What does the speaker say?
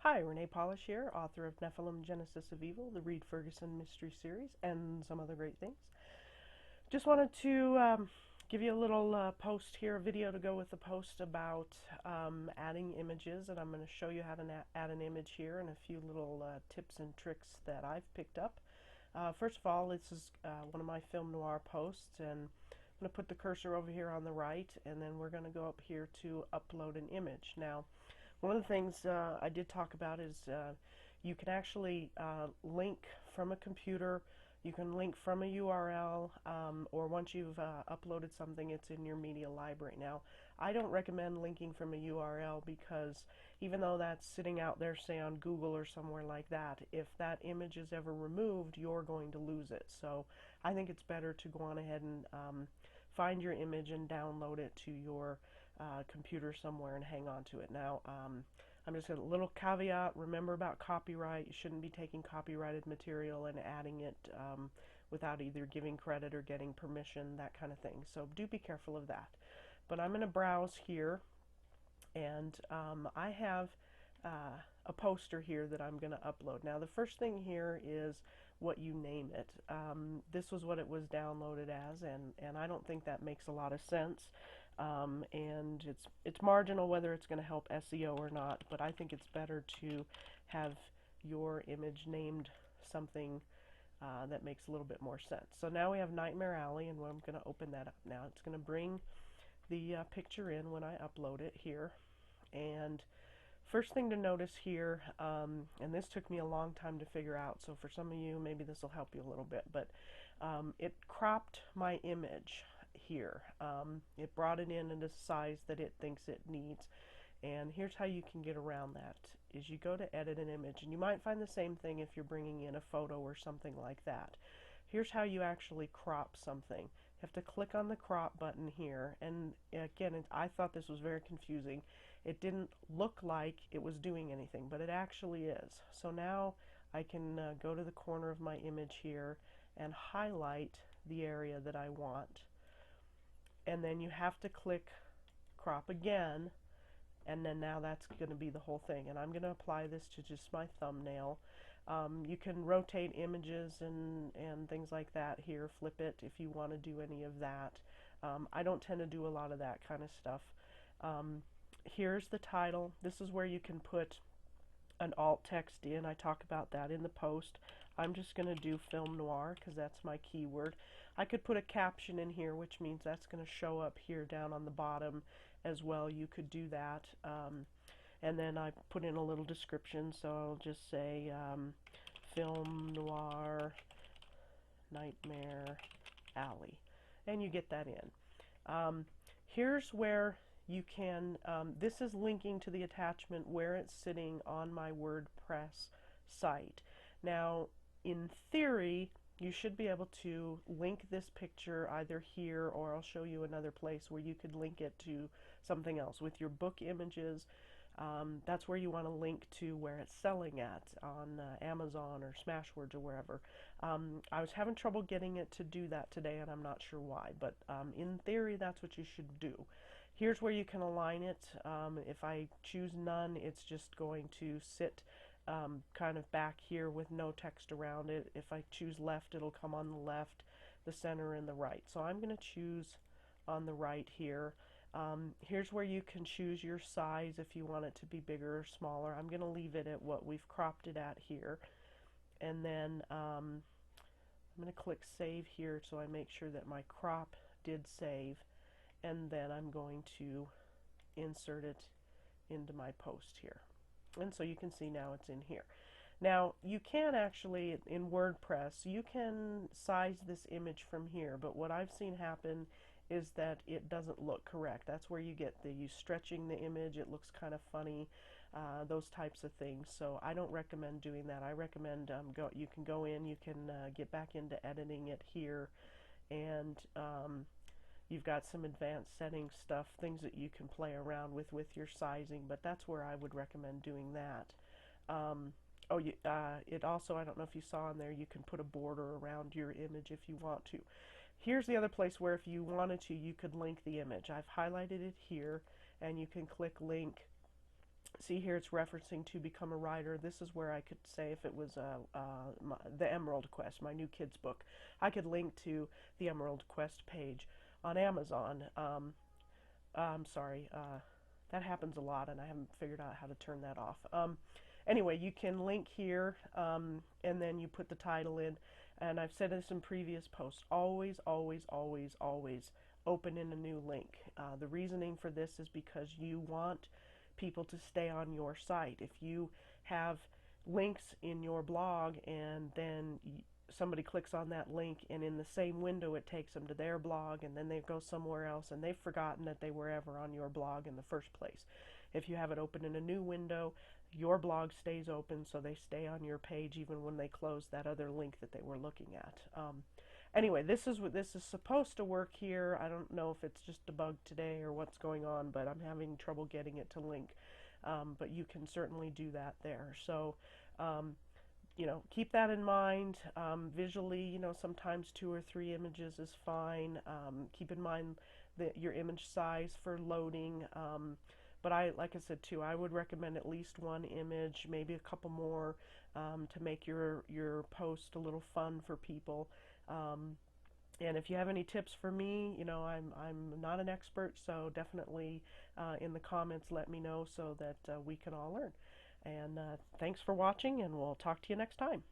Hi, Renée Pawlish here, author of Nephilim Genesis of Evil, the Reed Ferguson Mystery Series, and some other great things. Just wanted to give you a little post here, a video to go with the post about adding images, and I'm going to show you how to add an image here and a few little tips and tricks that I've picked up. First of all, this is one of my film noir posts, and I'm going to put the cursor over here on the right, and then we're going to go up here to upload an image. Now, one of the things I did talk about is you can actually link from a computer, you can link from a URL, or once you've uploaded something, it's in your media library. Now, I don't recommend linking from a URL because even though that's sitting out there, say on Google or somewhere like that, if that image is ever removed, you're going to lose it. So I think it's better to go on ahead and find your image and download it to your computer somewhere and hang on to it. Now, I'm just going to, a little caveat, remember about copyright. You shouldn't be taking copyrighted material and adding it without either giving credit or getting permission, that kind of thing. So do be careful of that. But I'm going to browse here, and I have a poster here that I'm going to upload. Now, the first thing here is what you name it. This was what it was downloaded as, and I don't think that makes a lot of sense. And it's marginal whether it's going to help SEO or not, but I think it's better to have your image named something that makes a little bit more sense. So now we have Nightmare Alley, and I'm going to open that up now. It's going to bring the picture in when I upload it here. And first thing to notice here, and this took me a long time to figure out, so for some of you maybe this will help you a little bit, but it cropped my image here. It brought it in a size that it thinks it needs, and here's how you can get around that. Is you go to edit an image, and you might find the same thing if you're bringing in a photo or something like that. Here's how you actually crop something. You have to click on the crop button here, and again, I thought this was very confusing. It didn't look like it was doing anything, but it actually is. So now I can go to the corner of my image here and highlight the area that I want, and then you have to click crop again, and then now that's going to be the whole thing. And I'm going to apply this to just my thumbnail. You can rotate images and things like that here, flip it if you want to do any of that. I don't tend to do a lot of that kind of stuff. Here's the title. This is where you can put an alt text in. I talk about that in the post. I'm just going to do film noir because that's my keyword. I could put a caption in here, which means that's going to show up here down on the bottom as well. You could do that. And then I put in a little description, so I'll just say film noir Nightmare Alley, and you get that in. Here's where you can, this is linking to the attachment where it's sitting on my WordPress site. Now, in theory, you should be able to link this picture either here, or I'll show you another place where you could link it to something else. With your book images, that's where you want to link to where it's selling at on Amazon or Smashwords or wherever. I was having trouble getting it to do that today, and I'm not sure why, but in theory that's what you should do. Here's where you can align it. If I choose none, it's just going to sit kind of back here with no text around it. If I choose left, it'll come on the left, the center, and the right. So I'm going to choose on the right here. Here's where you can choose your size if you want it to be bigger or smaller. I'm going to leave it at what we've cropped it at here. And then I'm going to click save here so I make sure that my crop did save. And then I'm going to insert it into my post here. And so you can see now it's in here. Now, you can actually, in WordPress, you can size this image from here, but what I've seen happen is that it doesn't look correct. That's where you get you stretching the image, it looks kind of funny, those types of things. So I don't recommend doing that. I recommend you can go in, you can get back into editing it here, and you've got some advanced settings stuff, things that you can play around with your sizing, but that's where I would recommend doing that. It also, I don't know if you saw in there, you can put a border around your image if you want to. Here's the other place where if you wanted to, you could link the image. I've highlighted it here, and you can click link See here, it's referencing to become a writer. This is where I could say if it was the Emerald Quest, my new kids book, I could link to the Emerald Quest page on Amazon. I'm sorry, that happens a lot, and I haven't figured out how to turn that off. Anyway, you can link here, and then you put the title in. And I've said this in previous posts, always, always, always, always open in a new link. The reasoning for this is because you want people to stay on your site. If you have links in your blog and then somebody clicks on that link, and in the same window it takes them to their blog, and then they go somewhere else and they've forgotten that they were ever on your blog in the first place. If you have it open in a new window, your blog stays open, so they stay on your page even when they close that other link that they were looking at. Anyway, this is supposed to work here. I don't know if it's just a bug today or what's going on, but I'm having trouble getting it to link. But you can certainly do that there. So, you know, keep that in mind. Visually, you know, sometimes 2 or 3 images is fine. Keep in mind that your image size for loading. But like I said too, I would recommend at least 1 image, maybe a couple more, to make your post a little fun for people. And if you have any tips for me, you know, I'm not an expert, so definitely in the comments let me know so that we can all learn. And thanks for watching, and we'll talk to you next time.